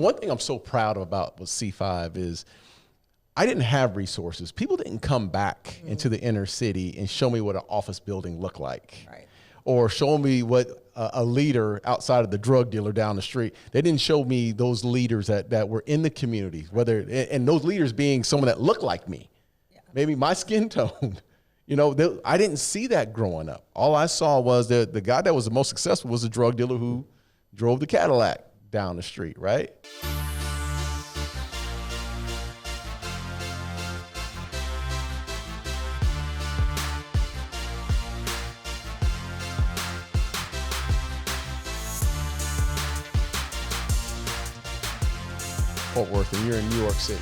one thing I'm so proud about with C5 is I didn't have resources. People didn't come back into the inner city and show me what an office building looked like. Right. Or show me what a leader outside of the drug dealer down the street. They didn't show me those leaders that were in the community, and those leaders being someone that looked like me, maybe my skin tone. I didn't see that growing up. All I saw was the guy that was the most successful was a drug dealer who drove the Cadillac down the street, right? Fort Worth, and you're in New York City,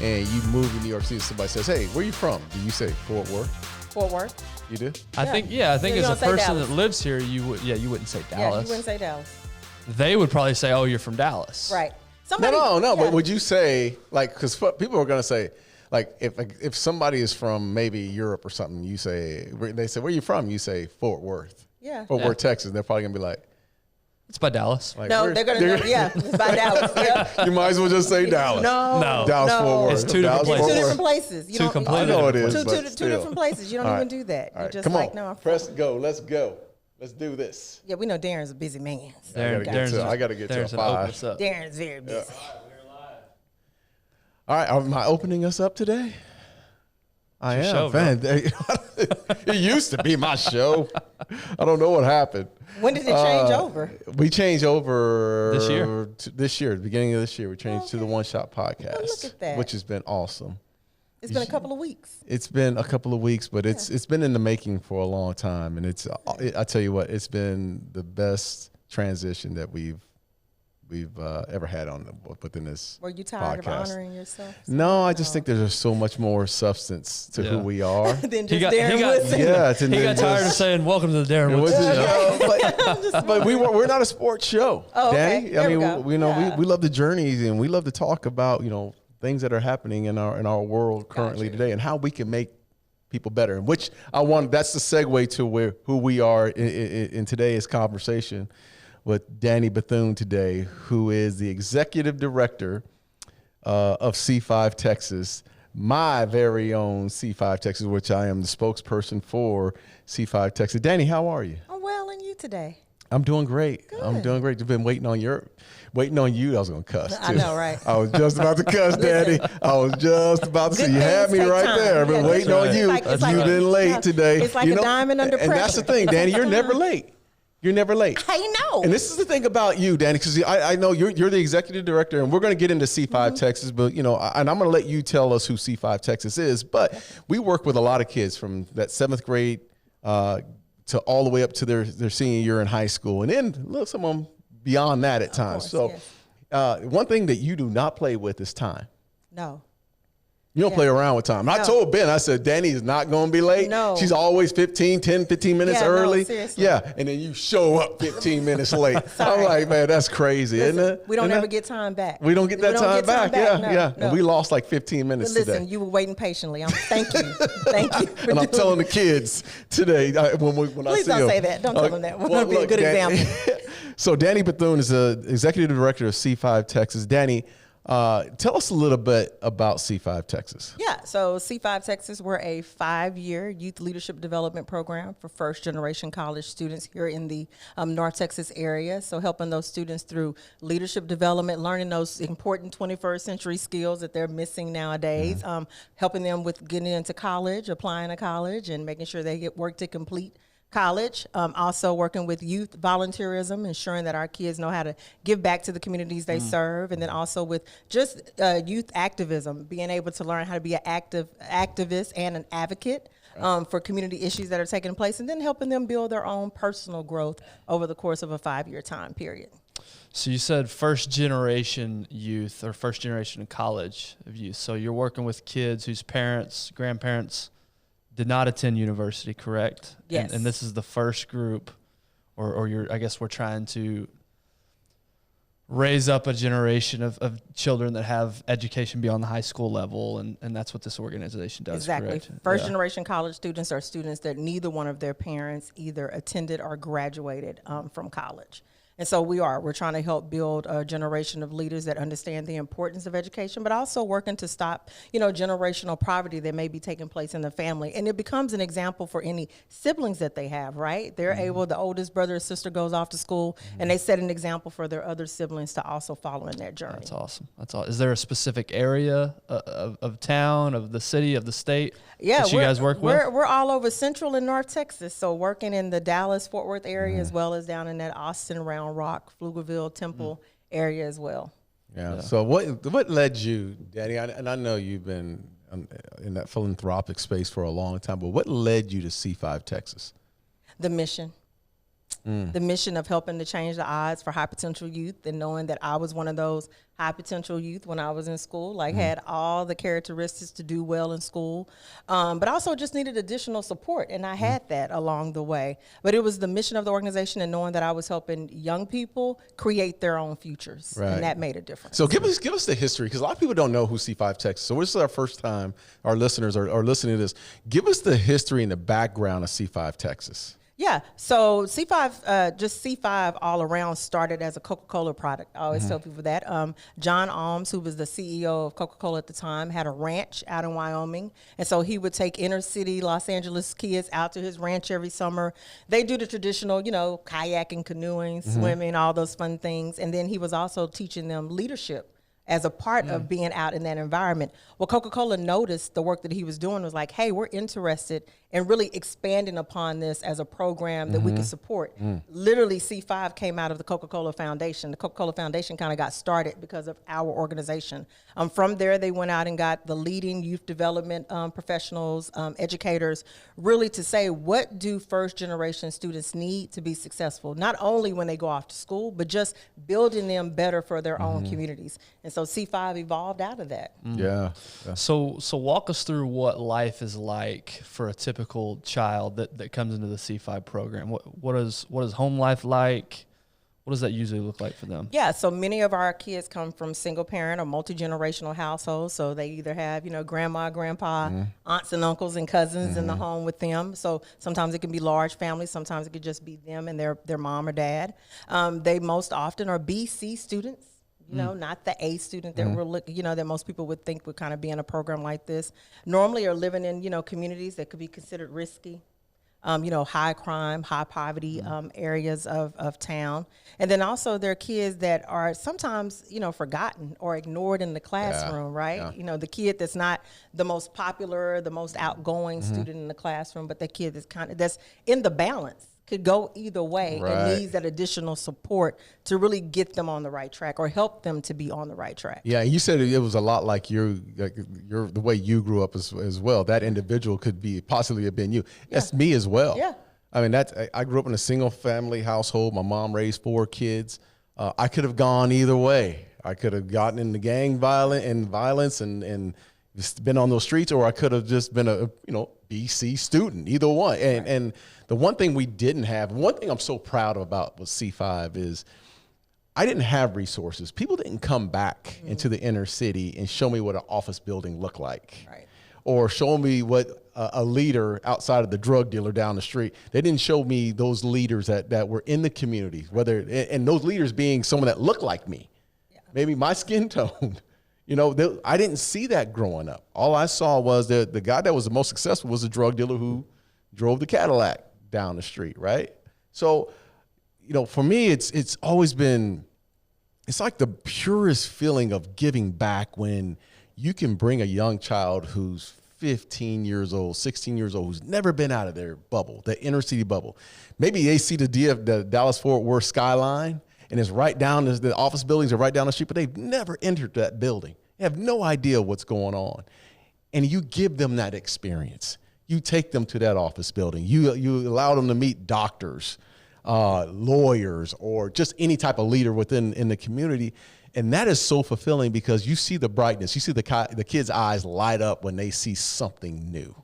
and you move to New York City, somebody says, hey, where are you from? Do you say Fort Worth? Fort Worth. You do? I think as a person Dallas. that lives here, you wouldn't say Dallas. Yeah, you wouldn't say Dallas. They would probably say, oh, you're from Dallas. Right. No, but would you say, like, because people are going to say, like, if somebody is from maybe Europe or something, they say, where are you from? You say Fort Worth. Yeah. Fort Worth, Texas. They're probably going to be like, it's by Dallas. Like, no, they're going to know, it's by Dallas. Yep. You might as well just say Dallas. No. Dallas, Fort Worth. It's two different places. Two different places. Two completely I know it is, two different places. You don't even do that. All right, You're just come like, on. no, I'm Press go. Let's go. Let's do this. Yeah, we know Darren's a busy man. So I got to get to a 5. Darren's very busy. All right, am I opening us up today? I am. Show, man. It used to be my show. I don't know what happened. When did it change over? We changed over this year. The beginning of this year, we changed to the One Shot Podcast, look at that. which has been awesome. It's been a couple of weeks. It's been a couple of weeks, but it's been in the making for a long time, and I tell you what, it's been the best transition that we've ever had within this. Were you tired podcast. of honoring yourself? No, I just think there's just so much more substance to who we are. Than just Darren Woodson. He got tired of saying, welcome to the Darren Woodson show. But we're not a sports show, oh, okay. Danny. I mean, we love the journeys, and we love to talk about, things that are happening in our world currently today, and how we can make people better. And which that's the segue to who we are in today's conversation with Dani Bethune today, who is the executive director of C5 Texas, my very own C5 Texas, which I am the spokesperson for C5 Texas. Dani, how are you? I'm well, and you today? I'm doing great. Good. I'm doing great. I've been waiting on you. I was going to cuss, too. I know, right? I was just about to cuss, Daddy. I was just about to say, you had me right there. I've been waiting on you. You've been late today. It's like a diamond under pressure. And that's the thing, Dani. You're never late. You're never late. I know. And this is the thing about you, Dani, because I know you're the executive director, and we're going to get into C5 Texas, but and I'm going to let you tell us who C5 Texas is. But we work with a lot of kids from that 7th grade to all the way up to their senior year in high school, and then some of them beyond that at times. Course, one thing that you do not play with is time. No. You don't play around with time. No. I told Ben, I said, Dani is not going to be late. No. She's always 15 minutes early. No, seriously. Yeah, and then you show up 15 minutes late. I'm like, man, that's crazy, isn't it? We don't ever get time back. We don't get that time back. Yeah. No. And we lost like 15 minutes But listen, today. you were waiting patiently. Thank you. Thank you. And I'm telling the kids today when I Please see don't them. say that. Don't tell them that. We're going to be a good example. So Dani Bethune is the executive director of C5 Texas. Dani, tell us a little bit about C5 Texas. Yeah, so C5 Texas, we're a 5-year youth leadership development program for first-generation college students here in the North Texas area. So helping those students through leadership development, learning those important 21st century skills that they're missing nowadays, helping them with getting into college, applying to college, and making sure they get work to complete college. Also working with youth volunteerism, ensuring that our kids know how to give back to the communities they serve, and then also with just youth activism, being able to learn how to be an activist and an advocate for community issues that are taking place, and then helping them build their own personal growth over the course of a 5-year time period. So you said first generation youth or first generation college of youth. So you're working with kids whose parents, grandparents did not attend university, correct? Yes. And this is the first group, or I guess we're trying to raise up a generation of children that have education beyond the high school level, and that's what this organization does, Exactly. correct? First generation college students are students that neither one of their parents either attended or graduated from college. And so we're trying to help build a generation of leaders that understand the importance of education, but also working to stop, generational poverty that may be taking place in the family. And it becomes an example for any siblings that they have, right? They're able, the oldest brother or sister goes off to school, and they set an example for their other siblings to also follow in their journey. That's awesome. That's all. Is there a specific area of town, of the city, of the state that you guys work with? We're all over Central and North Texas, so working in the Dallas-Fort Worth area as well as down in that Austin, Round Rock, Pflugerville, Temple area as well. Yeah. So what led you, Dani? And I know you've been in that philanthropic space for a long time, but what led you to C5 Texas? The mission. The mission of helping to change the odds for high potential youth, and knowing that I was one of those high potential youth when I was in school, had all the characteristics to do well in school, but also just needed additional support, and I had that along the way. But it was the mission of the organization and knowing that I was helping young people create their own futures, and that made a difference. So give us the history, because a lot of people don't know who C5 Texas. So this is our first time our listeners are listening to this. Give us the history and the background of C5 Texas. Yeah, so C5, just C5 all around started as a Coca-Cola product. I always tell people that. John Alms, who was the CEO of Coca-Cola at the time, had a ranch out in Wyoming. And so he would take inner city Los Angeles kids out to his ranch every summer. They do the traditional, kayaking, canoeing, swimming, all those fun things. And then he was also teaching them leadership as a part of being out in that environment. Well, Coca-Cola noticed the work that he was doing, was like, hey, we're interested in really expanding upon this as a program that we can support. Literally, C5 came out of the Coca-Cola Foundation. The Coca-Cola Foundation kind of got started because of our organization. From there, they went out and got the leading youth development professionals, educators, really to say, what do first generation students need to be successful? Not only when they go off to school, but just building them better for their own communities. And so C5 evolved out of that. Yeah. So walk us through what life is like for a typical child that comes into the C5 program. What is home life like? What does that usually look like for them? Yeah, so many of our kids come from single parent or multi-generational households. So they either have, grandma, grandpa, aunts and uncles and cousins in the home with them. So sometimes it can be large families. Sometimes it could just be them and their mom or dad. They most often are BC students. Not the A student that we're looking, that most people would think would kind of be in a program like this. Normally are living in, communities that could be considered risky, high crime, high poverty areas of town. And then also there are kids that are sometimes, forgotten or ignored in the classroom, right? Yeah. The kid that's not the most popular, the most outgoing student in the classroom, but the kid that's in the balance. Could go either way and needs that additional support to really get them on the right track or help them to be on the right track. Yeah, you said it was a lot like the way you grew up as well. That individual could possibly have been you. That's me as well. Yeah. I mean, I grew up in a single family household. My mom raised 4 kids. I could have gone either way. I could have gotten into gang violence and just been on those streets, or I could have just been a BC student. Either one. And the one thing we didn't have, one thing I'm so proud about with C5 is I didn't have resources. People didn't come back into the inner city and show me what an office building looked like, or show me what a leader outside of the drug dealer down the street. They didn't show me those leaders that were in the community, and those leaders being someone that looked like me, maybe my skin tone. I didn't see that growing up. All I saw was the guy that was the most successful was the drug dealer who drove the Cadillac down the street, right? So, for me, it's always been, it's like the purest feeling of giving back when you can bring a young child who's 15 years old, 16 years old, who's never been out of their bubble, the inner city bubble. Maybe they see the Dallas-Fort Worth skyline, and it's right down, the office buildings are right down the street, but they've never entered that building. They have no idea what's going on. And you give them that experience. You take them to that office building. You allow them to meet doctors, lawyers, or just any type of leader in the community. And that is so fulfilling because you see the brightness. You see the kids' eyes light up when they see something new.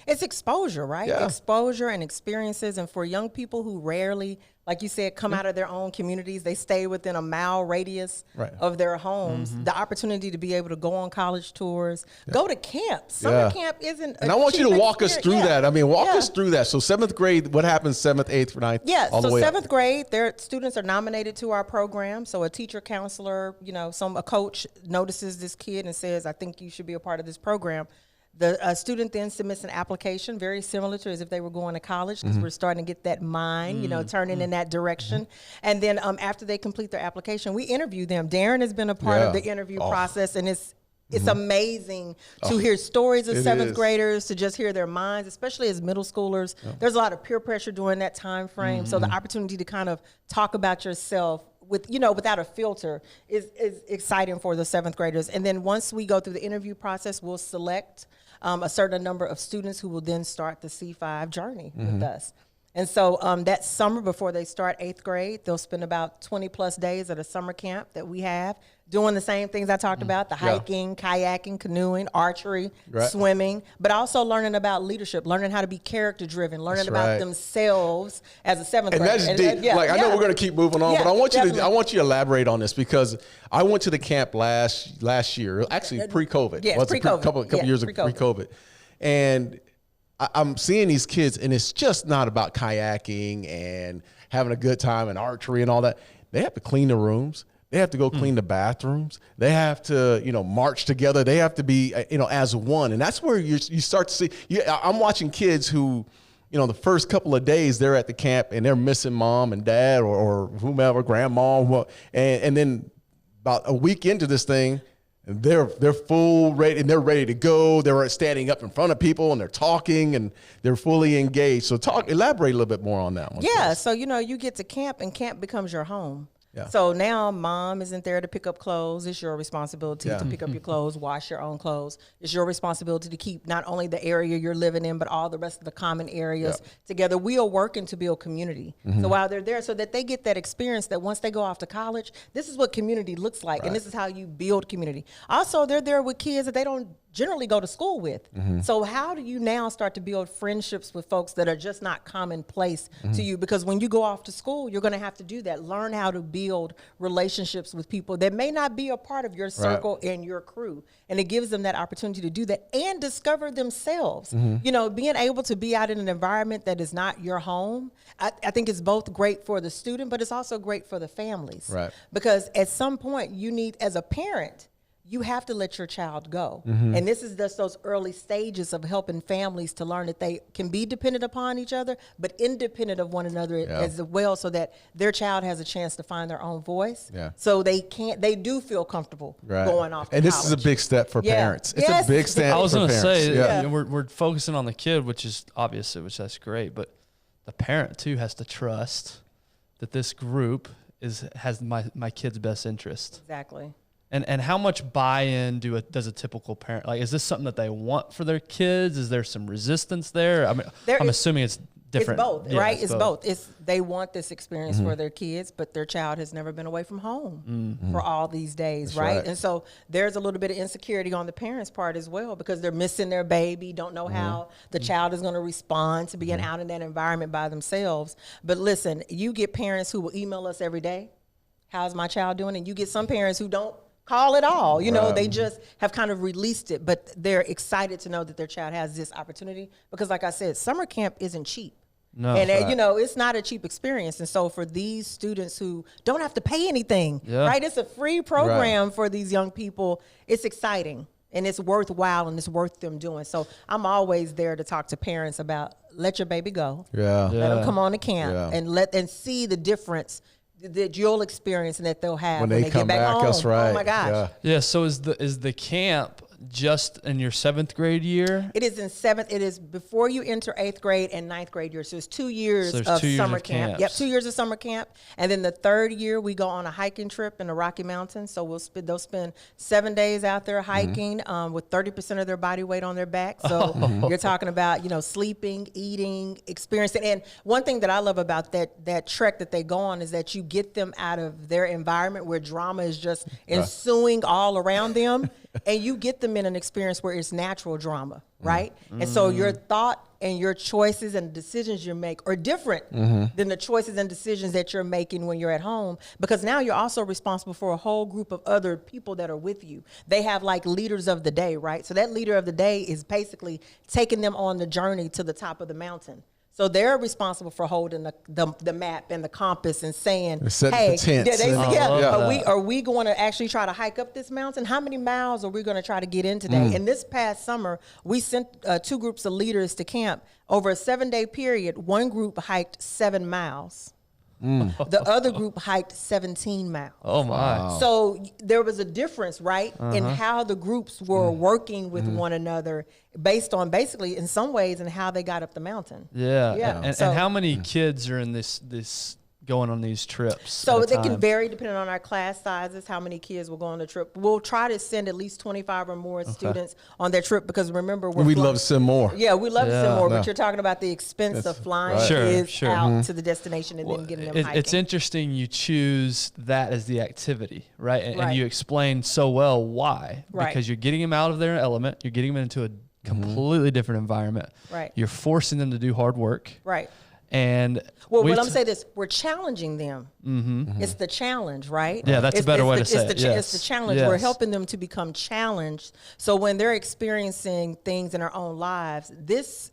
It's exposure, right? Yeah. Exposure and experiences. And for young people who rarely, like you said, come out of their own communities, they stay within a mile radius of their homes, the opportunity to be able to go on college tours, go to camp. Summer camp isn't And I want you to walk us through that. I mean, walk Yeah. us through that. So 7th grade, what happens 7th, 8th, 9th? Yeah, all the so way up? 7th grade, their students are nominated to our program. So a teacher, counselor, you know, a coach notices this kid and says, I think you should be a part of this program. The student then submits an application, very similar to as if they were going to college, because we're starting to get that mind, you know, turning in that direction. And then after they complete their application, we interview them. Darren has been a part of the interview process, and it's amazing to hear stories of 7th graders, to just hear their minds, especially as middle schoolers. There's a lot of peer pressure during that time frame. So the opportunity to kind of talk about yourself with, you know, without a filter is exciting for the 7th graders. And then once we go through the interview process, we'll select a certain number of students who will then start the C5 journey with us. And so that summer, before they start 8th grade, they'll spend about 20 plus days at a summer camp that we have, doing the same things I talked about, the hiking, kayaking, canoeing, archery, swimming, but also learning about leadership, learning how to be character driven, learning about themselves as a 7th grader. And that's deep. I know we're going to keep moving on, but I want you to elaborate on this, because I went to the camp last year, actually pre-COVID. Yeah, pre-COVID. Couple years of pre-COVID. And I'm seeing these kids, and it's just not about kayaking and having a good time and archery and all that. They have to clean the rooms. They have to go clean the bathrooms. They have to, you know, march together. They have to be, you know, as one. And that's where you start to see. I'm watching kids who, you know, the first couple of days they're at the camp and they're missing mom and dad or whomever, grandma, and then about a week into this thing, they're full ready, and they're ready to go. They're standing up in front of people and they're talking and they're fully engaged. So elaborate a little bit more on that one. Yeah. Please. So, you know, you get to camp and camp becomes your home. So now mom isn't there to pick up clothes. It's your responsibility to pick up your clothes, wash your own clothes. It's your responsibility to keep not only the area you're living in, but all the rest of the common areas together. We are working to build community. So while they're there, so that they get that experience, that once they go off to college, this is what community looks like. And this is how you build community. Also, they're there with kids that they don't generally go to school with. So how do you now start to build friendships with folks that are just not commonplace to you? Because when you go off to school, you're going to have to do that. Learn how to build relationships with people that may not be a part of your circle and your crew. And it gives them that opportunity to do that and discover themselves. You know, being able to be out in an environment that is not your home, I think it's both great for the student, but it's also great for the families. Because at some point you need, as a parent, you have to let your child go. And this is just those early stages of helping families to learn that they can be dependent upon each other, but independent of one another as well, so that their child has a chance to find their own voice. So they do feel comfortable going off to And this college. is a big step for parents. It's a big step I was for going to parents. say, we're focusing on the kid, which is obvious, which that's great, but the parent too has to trust that this group has my kid's best interest. Exactly. And how much buy-in does a typical parent, like, is this something that they want for their kids? Is there some resistance there? I mean, I'm assuming it's different. It's both, right? It's both. They want this experience for their kids, but their child has never been away from home for all these days, right? And so there's a little bit of insecurity on the parents' part as well, because they're missing their baby, don't know how the child is going to respond to being out in that environment by themselves. But listen, you get parents who will email us every day, how's my child doing? And you get some parents who don't call it all. You know, they just have kind of released it, but they're excited to know that their child has this opportunity, because like I said, summer camp isn't cheap. No, and you know, it's not a cheap experience. And so for these students who don't have to pay anything, right? It's a free program for these young people. It's exciting and it's worthwhile and it's worth them doing. So I'm always there to talk to parents about, let your baby go. Let them come on to camp and see the difference that you'll experience and that they'll have when they come get back home. That's right. Oh my gosh. Yeah. So is the camp just in your 7th grade year? It is in 7th. It is before you enter 8th grade and 9th grade year. So it's 2 years of summer camp. Yep, 2 years of summer camp. And then the 3rd year, we go on a hiking trip in the Rocky Mountains. So they'll spend 7 days out there hiking with 30% of their body weight on their back. So you're talking about, you know, sleeping, eating, experiencing. And one thing that I love about that trek that they go on is that you get them out of their environment where drama is just ensuing all around them. And you get them them in an experience where it's natural drama, right? And so your thought and your choices and decisions you make are different than the choices and decisions that you're making when you're at home, because now you're also responsible for a whole group of other people that are with you. They have like leaders of the day, right? So that leader of the day is basically taking them on the journey to the top of the mountain. So they're responsible for holding the map and the compass and saying, "Hey, are we going to actually try to hike up this mountain? How many miles are we going to try to get in today?" And this past summer, we sent 2 groups of leaders to camp. Over a 7-day period, one group hiked 7 miles. The other group hiked 17 miles. Oh my! Wow. So there was a difference, right, in how the groups were working with one another, based on basically, in some ways, and how they got up the mountain. Yeah. And how many kids are in this going on these trips? So they can vary depending on our class sizes, how many kids will go on the trip. We'll try to send at least 25 or more students on their trip, because remember, we'd love to send more. Yeah, we love to send more, but you're talking about the expense of flying kids out to the destination and then getting them hiking. It's interesting you choose that as the activity, right? And you explain so well why. Because you're getting them out of their element, you're getting them into a completely different environment. Right. You're forcing them to do hard work. Right. And well, what I'm saying is, we're challenging them. It's the challenge, right? Yeah, that's a better way to say it. It's the challenge. We're helping them to become challenged. So when they're experiencing things in their own lives, this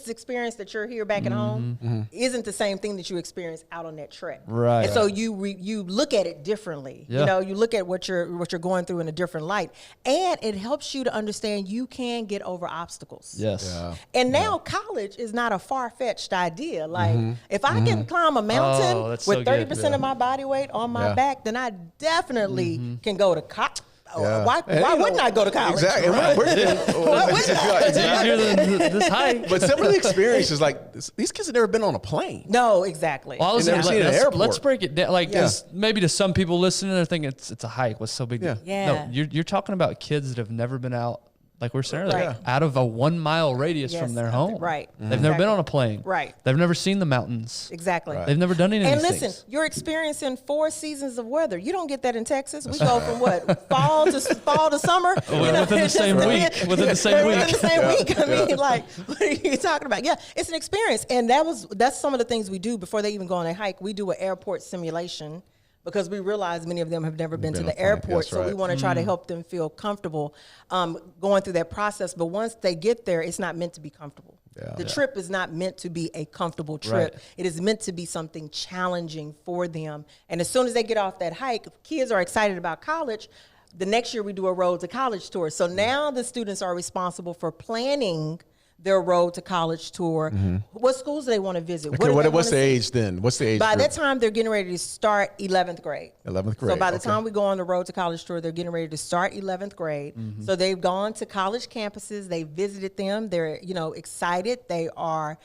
experience that you're here back at home isn't the same thing that you experience out on that trek. Right. And so you look at it differently. Yeah. You know, you look at what you're going through in a different light, and it helps you to understand you can get over obstacles. Yes. Yeah. And now college is not a far-fetched idea. Like, if I can climb a mountain with 30% of my body weight on my back, then I definitely can go to college. Yeah. Why wouldn't I go to college? Exactly. Right. Why wouldn't I? It's easier than this hike. But some of the experiences, like these kids have never been on a plane. No, exactly. Well, I was never seen an airport. Let's break it down. Like, maybe to some people listening, they're thinking it's a hike. What's so big? Yeah. No, you're talking about kids that have never been out. Like we're saying earlier, Right. out of a 1 mile radius from their home. Right. They've never been on a plane. Right. They've never seen the mountains. Exactly. They've never done any of And these listen, things. you're experiencing 4 seasons of weather. You don't get that in Texas. We go from what? fall to summer? Within the same week. Within the same week. Within the same week. I mean, like, what are you talking about? Yeah, it's an experience. And that's some of the things we do before they even go on a hike. We do an airport simulation, because we realize many of them have never been to the airport. So we want to try to help them feel comfortable going through that process. But once they get there, it's not meant to be comfortable. The trip is not meant to be a comfortable trip. Right. It is meant to be something challenging for them. And as soon as they get off that hike, kids are excited about college. The next year we do a road to college tour. So now the students are responsible for planning their road to college tour. What schools do they want to visit? Okay, what's the age then? What's the age By group? that time, they're getting ready to start 11th grade. 11th grade. So by the time we go on the road to college tour, they're getting ready to start 11th grade. So they've gone to college campuses. They visited them. They're, excited. They are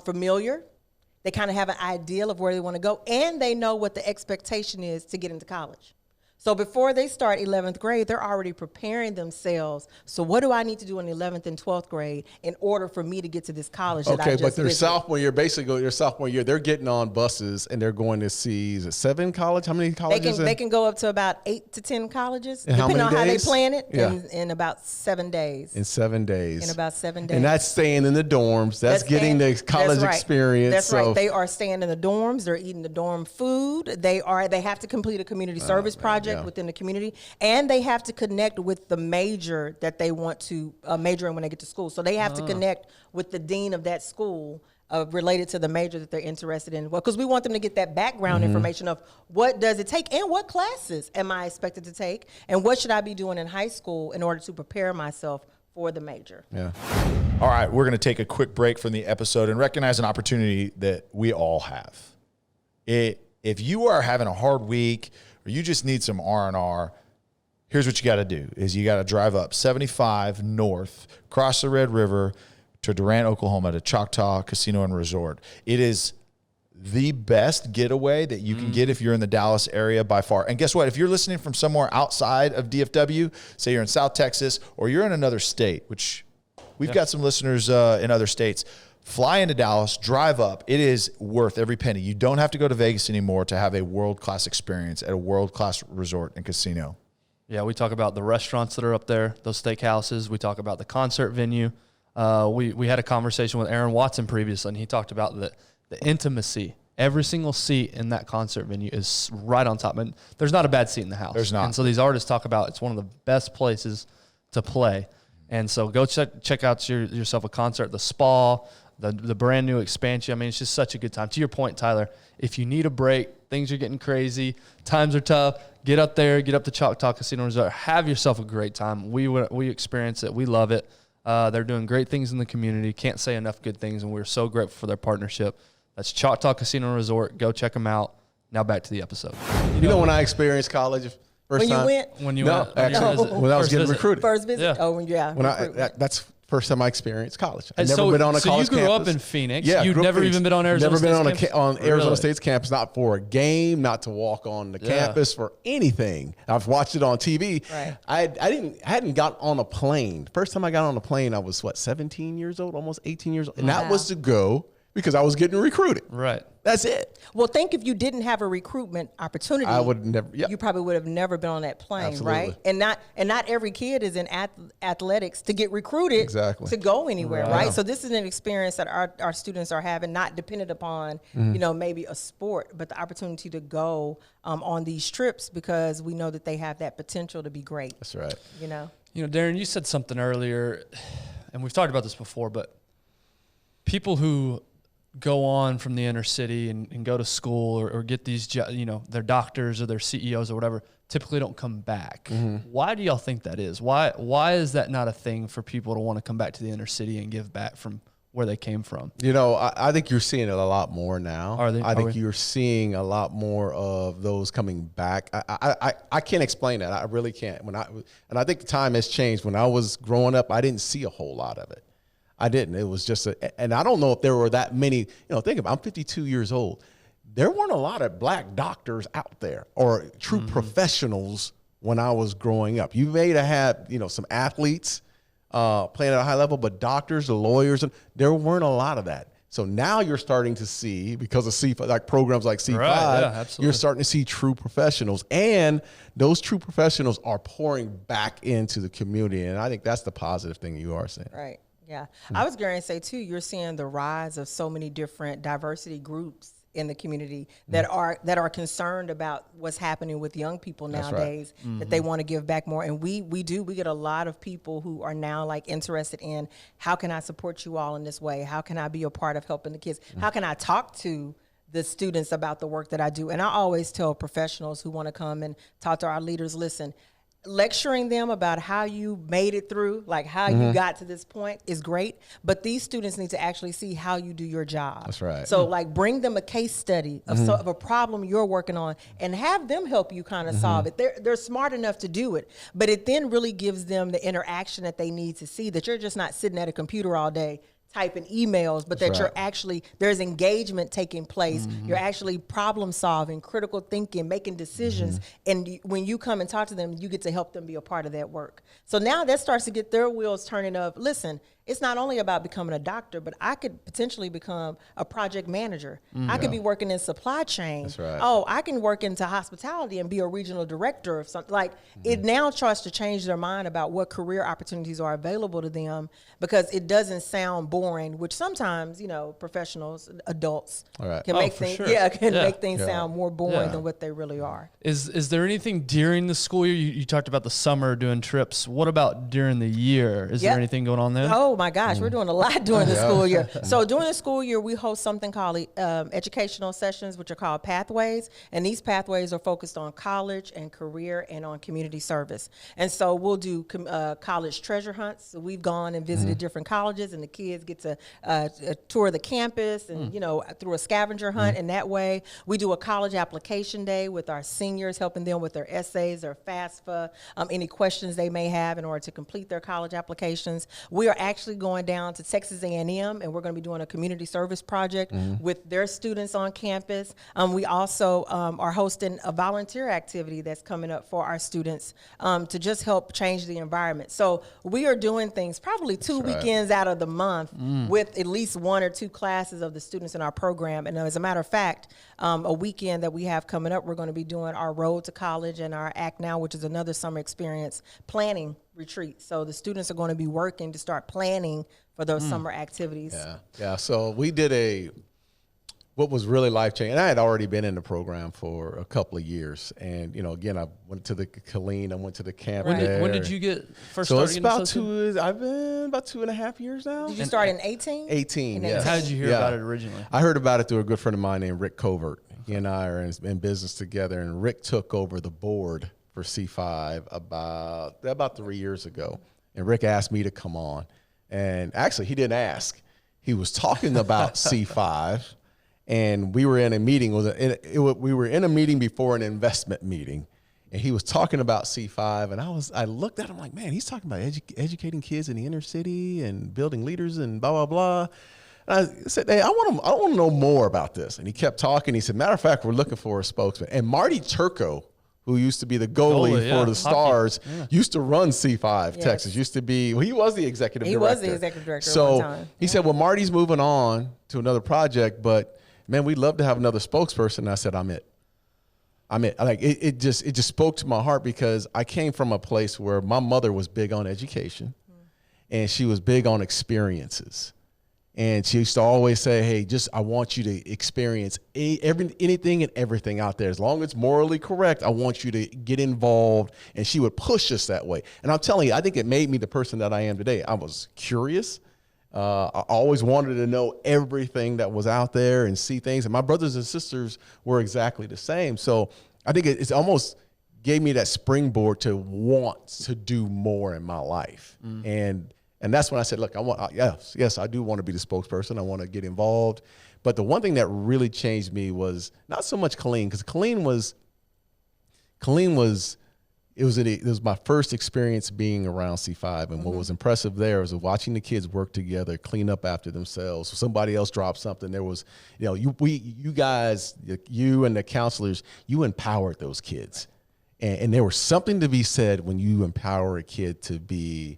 familiar. They kind of have an ideal of where they want to go, and they know what the expectation is to get into college. So before they start 11th grade, they're already preparing themselves. So what do I need to do in 11th and 12th grade in order for me to get to this college that I just but their visited? sophomore year, they're getting on buses and they're going to see, is it 7 college? How many colleges? They can go up to about 8 to 10 colleges, in depending on how they days? plan it, in about 7 days. In 7 days. In about 7 days. And that's staying in the dorms. That's getting the college experience. That's right. They are staying in the dorms. They're eating the dorm food. They have to complete a community service project within the community, and they have to connect with the major that they want to major in when they get to school. So they have to connect with the dean of that school related to the major that they're interested in. Well, because we want them to get that background information of what does it take and what classes am I expected to take and what should I be doing in high school in order to prepare myself for the major. Yeah. All right, we're going to take a quick break from the episode and recognize an opportunity that we all have. If you are having a hard week or you just need some R&R, here's what you got to do is you got to drive up 75 north, cross the Red River to Durant, Oklahoma, to Choctaw Casino and Resort. It is the best getaway that you can get if you're in the Dallas area by far. And guess what? If you're listening from somewhere outside of DFW, say you're in South Texas or you're in another state, which we've got some listeners in other states, fly into Dallas, drive up. It is worth every penny. You don't have to go to Vegas anymore to have a world-class experience at a world-class resort and casino. Yeah, we talk about the restaurants that are up there, those steakhouses. We talk about the concert venue. We had a conversation with Aaron Watson previously, and he talked about the intimacy. Every single seat in that concert venue is right on top. And there's not a bad seat in the house. There's not. And so these artists talk about it's one of the best places to play. And so go check out yourself a concert at the Spa, the brand new expansion. I mean, it's just such a good time. To your point, Tyler, if you need a break, things are getting crazy, times are tough, get up there, get up to Choctaw Casino Resort, have yourself a great time. We experience it. We love it. They're doing great things in the community. Can't say enough good things, and we're so grateful for their partnership. That's Choctaw Casino Resort. Go check them out. Now back to the episode. You know when I experienced college first When time? you went? When you No, went, actually, when I was First getting visit. recruited. First visit? Yeah. Oh, yeah. When recruitment. that's first time I experienced college. I And never been on a college So you grew campus. up in Phoenix. Yeah, You'd grew up never Phoenix. even been on Arizona Never been State's on campus? Arizona Really? State's campus, not for a game, not to walk on the Yeah. campus, for anything. I've watched it on TV. Right. I hadn't got on a plane. First time I got on a plane, I was 17 years old, almost 18 years old, and that Wow. was to go because I was getting recruited. Right. That's it. Well, think if you didn't have a recruitment opportunity, I would never. Yeah. you probably would have never been on that plane, Absolutely. right? And not every kid is in athletics to get recruited Exactly. to go anywhere, Right. right? So this is an experience that our students are having, not dependent upon maybe a sport, but the opportunity to go on these trips because we know that they have that potential to be great. That's right. You know, Darren, you said something earlier, and we've talked about this before, but people who go on from the inner city and go to school or get these, their doctors or their CEOs or whatever, typically don't come back. Why do y'all think that is? Why is that not a thing for people to want to come back to the inner city and give back from where they came from? I think you're seeing it a lot more now. I think we? you're seeing a lot more of those coming back. I can't explain that. I really can't. And I think the time has changed. When I was growing up, I didn't see a whole lot of it. I didn't. It was just and I don't know if there were that many. Think about it, I'm 52 years old. There weren't a lot of black doctors out there or true professionals when I was growing up. You may have had, some athletes playing at a high level, but doctors, the lawyers, there weren't a lot of that. So now you're starting to see, because of C5, like programs like C5, Right, yeah, absolutely. you're starting to see true professionals. And those true professionals are pouring back into the community. And I think that's the positive thing you are saying. right? Yeah, I was going to say too, you're seeing the rise of so many different diversity groups in the community that are concerned about what's happening with young people nowadays, that they want to give back more. And we get a lot of people who are now like interested in, how can I support you all in this way? How can I be a part of helping the kids? How can I talk to the students about the work that I do? And I always tell professionals who want to come and talk to our leaders, listen, lecturing them about how you made it through, like how you got to this point is great, but these students need to actually see how you do your job. That's right. So like bring them a case study of a problem you're working on and have them help you kind of solve it. They're smart enough to do it, but it then really gives them the interaction that they need to see that you're just not sitting at a computer all day typing emails, but that you're actually, there's engagement taking place. You're actually problem solving, critical thinking, making decisions. And when you come and talk to them, you get to help them be a part of that work. So now that starts to get their wheels turning of, listen, it's not only about becoming a doctor, but I could potentially become a project manager. I could be working in supply chain. That's right. Oh, I can work into hospitality and be a regional director of something. Like it now starts to change their mind about what career opportunities are available to them, because it doesn't sound boring, which sometimes, professionals, adults can make things, sure. make things sound more boring than what they really are. Is there anything during the school year? You talked about the summer doing trips. What about during the year? Is there anything going on there? Oh my gosh, we're doing a lot during the school year. So during the school year, we host something called educational sessions, which are called pathways. And these pathways are focused on college and career and on community service. And so we'll do college treasure hunts. So we've gone and visited different colleges, and the kids get to tour the campus and, through a scavenger hunt. And that way we do a college application day with our seniors, helping them with their essays, their FAFSA, any questions they may have in order to complete their college applications. We are actually going down to Texas A&M, and we're going to be doing a community service project with their students on campus. We also are hosting a volunteer activity that's coming up for our students to just help change the environment. So we are doing things probably two weekends out of the month with at least 1 or 2 classes of the students in our program. And as a matter of fact, a weekend that we have coming up, we're going to be doing our Road to College and our Act Now, which is another summer experience planning retreat. So the students are going to be working to start planning for those summer activities. Yeah. So we did what was really life-changing, and I had already been in the program for a couple of years. And, again, I went to the Killeen, I went to the camp there. When did you get first So started? it's about I've been about 2.5 years now. Did you start in 18? 18, yes. yes. How did you hear about it originally? I heard about it through a good friend of mine named Rick Covert. He and I are in business together, and Rick took over the board for C5 about 3 years ago. And Rick asked me to come on. And actually, he didn't ask. He was talking about C5. And we were in a meeting. We were in a meeting before an investment meeting, and he was talking about C5. And I looked at him like, man, he's talking about educating kids in the inner city and building leaders and blah blah blah. And I said, hey, I want to know more about this. And he kept talking. He said, matter of fact, we're looking for a spokesman. And Marty Turco, who used to be the goalie for the Stars, used to run C5 Texas. Used to be, he was the executive director. He was the executive director so at one time. He said, well, Marty's moving on to another project, but man, we'd love to have another spokesperson. And I said, I'm it. Like it just spoke to my heart, because I came from a place where my mother was big on education, and she was big on experiences. And she used to always say, hey, I want you to experience anything and everything out there. As long as it's morally correct, I want you to get involved. And she would push us that way. And I'm telling you, I think it made me the person that I am today. I was curious. I always wanted to know everything that was out there and see things. And my brothers and sisters were exactly the same. So I think it's almost gave me that springboard to want to do more in my life. And that's when I said, look, yes, I do want to be the spokesperson. I want to get involved. But the one thing that really changed me was not so much Killeen, because Killeen was it was my first experience being around C5. And what was impressive there was watching the kids work together, clean up after themselves. If somebody else dropped something, there was, you guys, you and the counselors, you empowered those kids. And there was something to be said when you empower a kid to be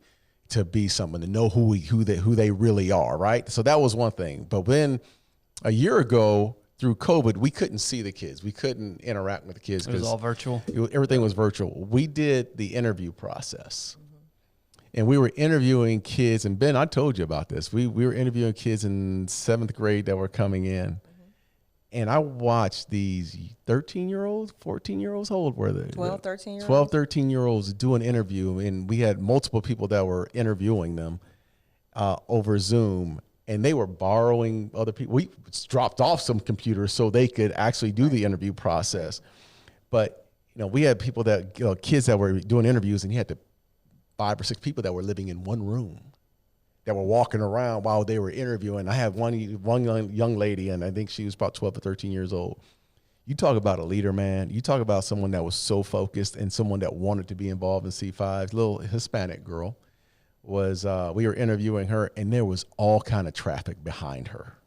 someone, to know who they really are, right? So that was one thing. But when a year ago, through COVID, we couldn't see the kids. We couldn't interact with the kids. It was all virtual. Everything was virtual. We did the interview process. And we were interviewing kids. And Ben, I told you about this. We were interviewing kids in 7th grade that were coming in. And I watched these 13-year-olds, 14-year-olds, how old were they? 12, 13-year-olds. 12, 13-year-olds do an interview. And we had multiple people that were interviewing them over Zoom. And they were borrowing other people. We dropped off some computers so they could actually do the interview process. But, we had people kids that were doing interviews, and you had 5 or 6 people that were living in one room that were walking around while they were interviewing. I had one young lady, and I think she was about 12 or 13 years old. You talk about a leader, man. You talk about someone that was so focused and someone that wanted to be involved in C5, little Hispanic girl. We were interviewing her, and there was all kind of traffic behind her.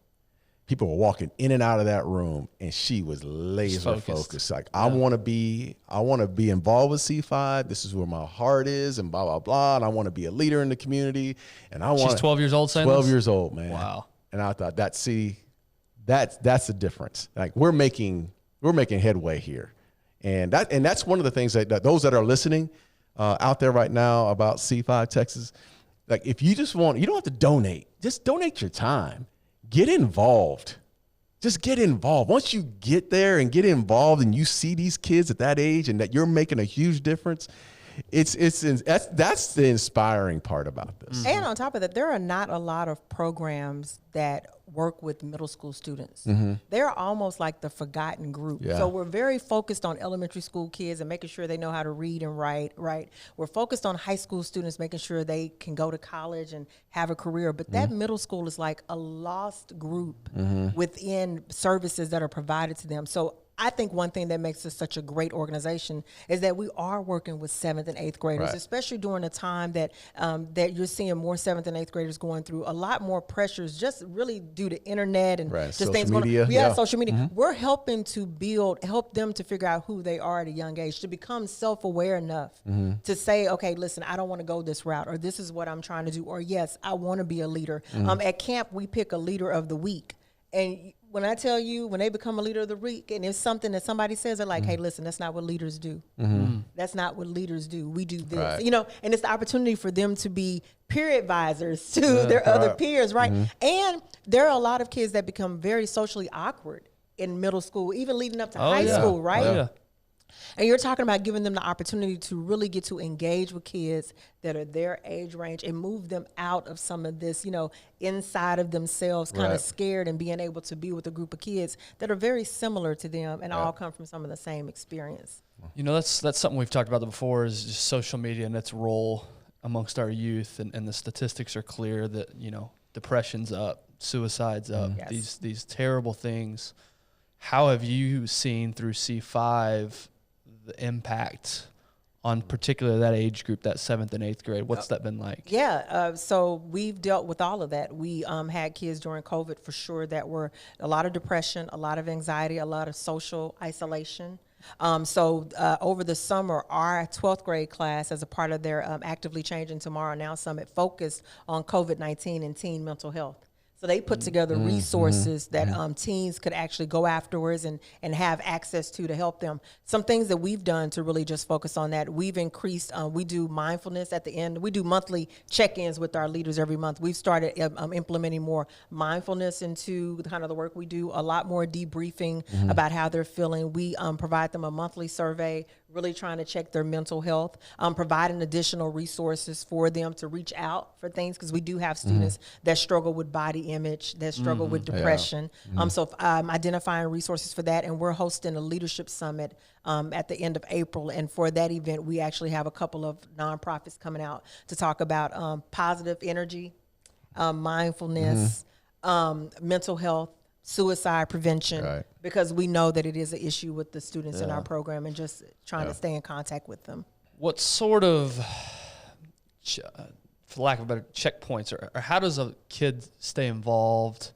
People were walking in and out of that room, and she was laser focused. Like, I want to be involved with C5. This is where my heart is, and blah, blah, blah. And I want to be a leader in the community. And she's 12 years old, saying 12 this? years old, man. Wow. And I thought that's the difference. Like, we're making headway here. And that's one of the things that those that are listening out there right now about C5 Texas, like, if you just you don't have to donate. Just donate your time. Get involved. Just get involved. Once you get there and get involved, and you see these kids at that age, and that you're making a huge difference, that's the inspiring part about this. And on top of that, there are not a lot of programs that work with middle school students. They're almost like the forgotten group. Yeah. So we're very focused on elementary school kids and making sure they know how to read and write, right? We're focused on high school students, making sure they can go to college and have a career. But that middle school is like a lost group within services that are provided to them. So I think one thing that makes us such a great organization is that we are working with 7th and 8th graders, Right. especially during a time that that you're seeing more 7th and 8th graders going through a lot more pressures, just really due to internet and Right. just Social things media, going on. Yeah, yeah. social media. We're helping to help them to figure out who they are at a young age, to become self-aware enough to say, okay, listen, I don't want to go this route, or this is what I'm trying to do, or yes, I want to be a leader. At camp, we pick a leader of the week. And when I tell you, when they become a leader of the week, and it's something that somebody says, they're like, hey, listen, that's not what leaders do. That's not what leaders do. We do this, Right. you know, and it's the opportunity for them to be peer advisors to their other peers, right? And there are a lot of kids that become very socially awkward in middle school, even leading up to high school, right? Oh, yeah. And you're talking about giving them the opportunity to really get to engage with kids that are their age range and move them out of some of this, you know, inside of themselves, kind Right. of scared, and being able to be with a group of kids that are very similar to them and all come from some of the same experience. You know, that's something we've talked about before, is just social media and its role amongst our youth. And the statistics are clear that, you know, depression's up, suicide's up, Yes. these terrible things. How have you seen through C5 the impact on particularly that age group, that 7th and 8th grade? What's that been like? Yeah, so we've dealt with all of that. We had kids during COVID for sure that were a lot of depression, a lot of anxiety, a lot of social isolation. So over the summer, our 12th grade class, as a part of their Actively Changing Tomorrow Now Summit, focused on COVID-19 and teen mental health. So they put together resources that teens could actually go afterwards and have access to help them. Some things that we've done to really just focus on that, we've increased, we do mindfulness at the end. We do monthly check-ins with our leaders every month. We've started implementing more mindfulness into the kind of the work we do, a lot more debriefing about how they're feeling. We provide them a monthly survey, really trying to check their mental health, providing additional resources for them to reach out for things, because we do have students that struggle with body image, that struggle with depression. So identifying resources for that, and we're hosting a leadership summit at the end of April. And for that event, we actually have a couple of nonprofits coming out to talk about positive energy, mindfulness, mental health, suicide prevention, Right. because we know that it is an issue with the students in our program, and just trying to stay in contact with them. What sort of, for lack of a better, checkpoints, or how does a kid stay involved?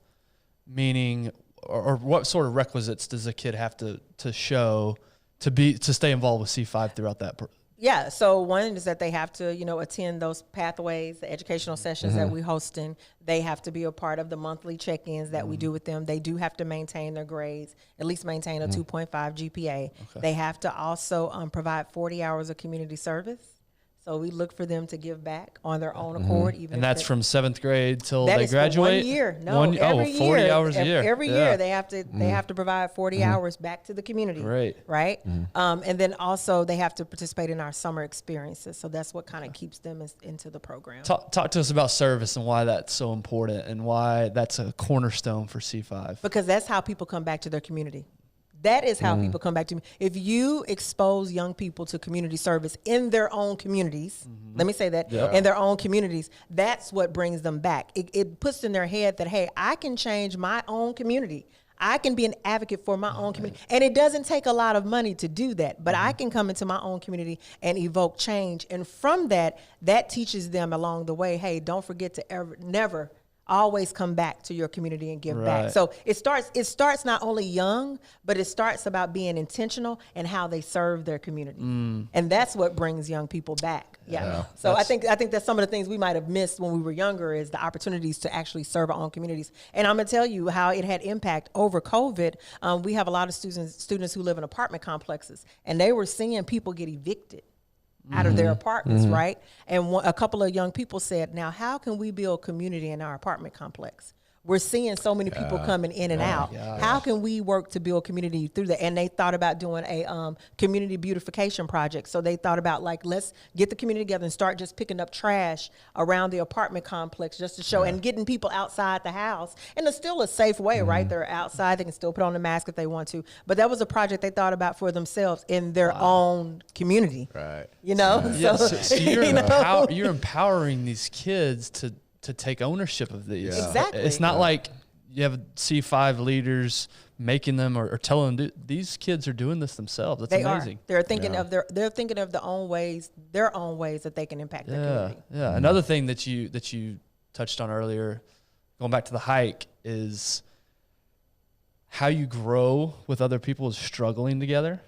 Meaning, or what sort of requisites does a kid have to show to stay involved with C5 throughout that? Yeah, so one is that they have to, you know, attend those pathways, the educational sessions that we hosting. They have to be a part of the monthly check-ins that we do with them. They do have to maintain their grades, at least maintain a 2.5 GPA. They have to also provide 40 hours of community service. So we look for them to give back on their own accord. Even And if that's from 7th grade till that they is for graduate? 1 year. No, every 40 year, hours a year. Every Yeah. year they have to provide 40 hours back to the community. Great. Right. And then also they have to participate in our summer experiences. So that's what kind of keeps them into the program. Talk to us about service and why that's so important and why that's a cornerstone for C5. Because that's how people come back to their community. That is how people come back to me. If you expose young people to community service in their own communities, let me say that, in their own communities, that's what brings them back. It puts in their head that, hey, I can change my own community. I can be an advocate for my own community. And it doesn't take a lot of money to do that, but I can come into my own community and evoke change. And from that teaches them along the way, hey, don't forget to never always come back to your community and give back. So it starts not only young, but it starts about being intentional and how they serve their community. And that's what brings young people back. Yeah. So I think that's some of the things we might have missed when we were younger, is the opportunities to actually serve our own communities. And I'm gonna tell you how it had impact over COVID. We have a lot of students who live in apartment complexes, and they were seeing people get evicted out of their apartments, right? And a couple of young people said, now, how can we build community in our apartment complex? We're seeing so many people coming in and out. How can we work to build community through that? And they thought about doing a community beautification project. So they thought about, like, let's get the community together and start just picking up trash around the apartment complex just to show, and getting people outside the house. And it's still a safe way, right? They're outside. They can still put on a mask if they want to. But that was a project they thought about for themselves in their own community. Right. You know? So you're empowering these kids to take ownership of these. Exactly. It's not like you have C5 leaders making them or telling them these kids are doing this themselves. That's amazing. They're thinking of they're thinking of their own ways that they can impact their community. Yeah. Another thing that you touched on earlier, going back to the hike, is how you grow with other people is struggling together.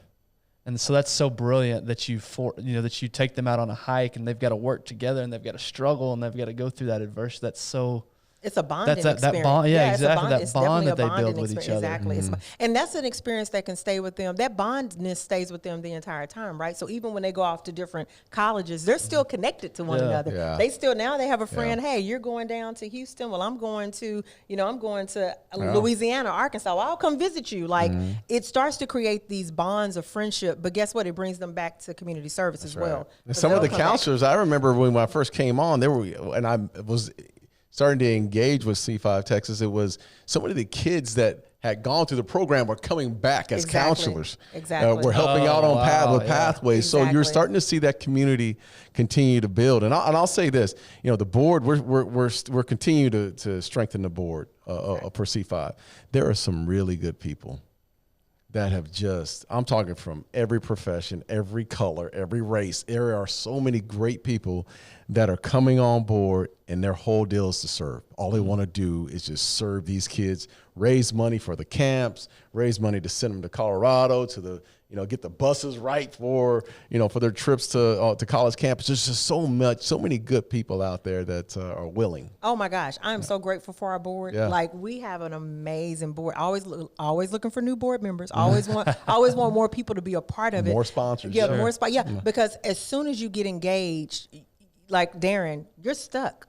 And so that's so brilliant that that you take them out on a hike and they've got to work together and they've got to struggle and they've got to go through that adversity. That's so. It's a bonding experience. That bond, exactly. It's that bond that they definitely a build bonding with each experience. other. Exactly. And that's an experience that can stay with them. That bondness stays with them the entire time, right? So even when they go off to different colleges, they're still connected to one another. Yeah. Now they have a friend, hey, you're going down to Houston. Well, I'm going to Louisiana, Arkansas. Well, I'll come visit you. Like it starts to create these bonds of friendship, but guess what? It brings them back to community service as well. And some of the counselors, I remember when I first came on, I was starting to engage with C5 Texas, it was so many of the kids that had gone through the program were coming back as counselors. Exactly. We're helping out on pathways. Exactly. So you're starting to see that community continue to build. And I'll say this, the board, we're continuing to strengthen the board for C5. There are some really good people that have I'm talking from every profession, every color, every race. There are so many great people that are coming on board and their whole deal is to serve. All they want to do is just serve these kids, raise money for the camps, raise money to send them to Colorado, get the buses right for their trips to college campus. There's just so many good people out there that are willing. Oh my gosh, I'm so grateful for our board. Yeah. Like we have an amazing board. Always looking for new board members. Always want more people to be a part of it. More sponsors. Yeah, more sponsors. Yeah, because as soon as you get engaged, like Darren, you're stuck.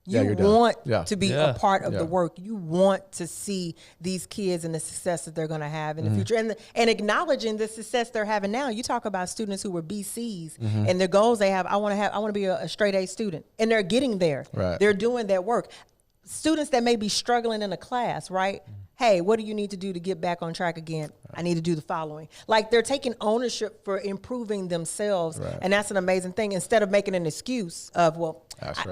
You want to be a part of the work. You want to see these kids and the success that they're going to have in the future, and acknowledging the success they're having now. You talk about students who were BCs and the goals they have. I want to be a straight A student, and they're getting there. Right. They're doing that work. Students that may be struggling in a class, right? Hey, what do you need to do to get back on track again? I need to do the following. Like they're taking ownership for improving themselves. Right. And that's an amazing thing. Instead of making an excuse of,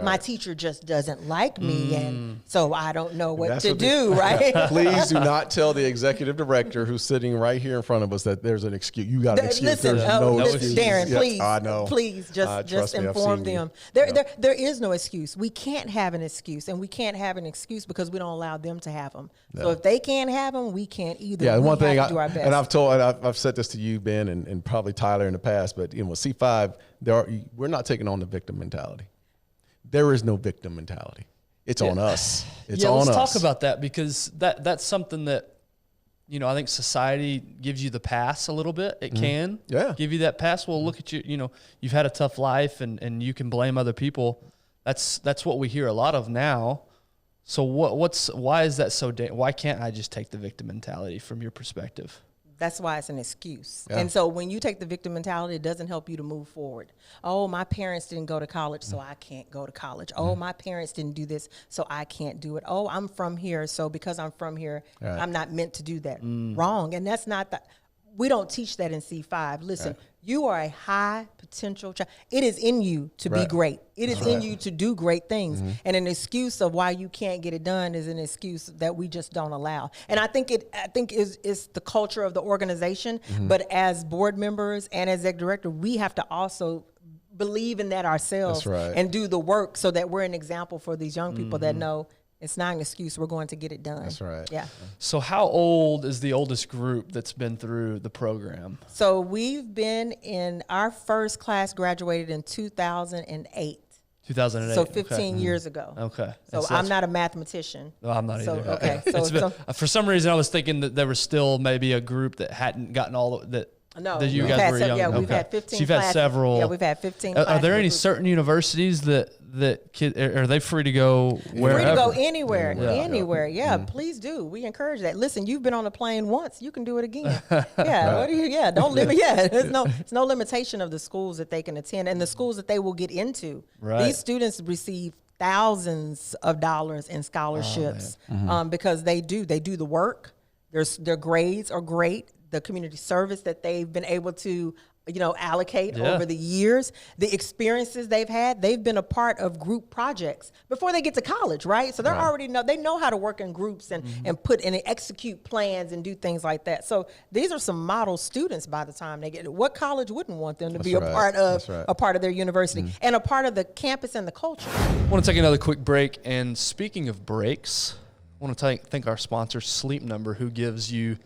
my teacher just doesn't like me. And so I don't know what to do, right? Please do not tell the executive director who's sitting right here in front of us that there's an excuse. You got an excuse. Listen, there's no excuse. Darren, please. I know. Please just inform them. There is no excuse. We can't have an excuse. And we can't have an excuse because we don't allow them to have them. No. So if they can't have them, we can't either. Yeah, one thing, do our best. And I've said this to you, Ben, and probably Tyler in the past, but with C5, we're not taking on the victim mentality. There is no victim mentality. It's on us. It's on us. Let's talk about that because that's something that, I think society gives you the pass a little bit. It can give you that pass. Well, look at you, you've had a tough life and you can blame other people. That's what we hear a lot of now. So why is that so? Why can't I just take the victim mentality from your perspective? That's why it's an excuse. Yeah. And so when you take the victim mentality, it doesn't help you to move forward. Oh, my parents didn't go to college, so I can't go to college. Oh, my parents didn't do this, so I can't do it. Oh, I'm from here, so because I'm from here, I'm not meant to do that. Wrong. And that's not we don't teach that in C5. Listen, you are a high potential child. It is in you to be great. It is in you to do great things. And an excuse of why you can't get it done is an excuse that we just don't allow. And I think is the culture of the organization. But as board members and as exec director, we have to also believe in that ourselves and do the work so that we're an example for these young people that know it's not an excuse. We're going to get it done. That's right. Yeah. So how old is the oldest group that's been through the program? So we've been in our first class graduated in 2008. 2008. So 15 years ago. Okay. So I'm not a mathematician. No, I'm not either. Okay. For some reason, I was thinking that there was still maybe a group that hadn't gotten all of that. No, that you guys were young. Yeah, we've had 15. So you've had several. Yeah, we've had 15. Are there any certain universities that kids are they free to go wherever? Free to go anywhere. Yeah, please do. We encourage that. Listen, you've been on a plane once, you can do it again. Yeah, what do you? Yeah, don't limit. Yeah, there's no limitation of the schools that they can attend and the schools that they will get into. Right. These students receive thousands of dollars in scholarships because they do the work. Their grades are great. The community service that they've been able to allocate Yeah. over the years, the experiences they've had. They've been a part of group projects before they get to college, right? So they're already they know how to work in groups and put and execute plans and do things like that. So these are some model students by the time they get. What college wouldn't want them to be a part of their university and a part of the campus and the culture? I want to take another quick break. And speaking of breaks, I want to thank our sponsor, Sleep Number, who gives you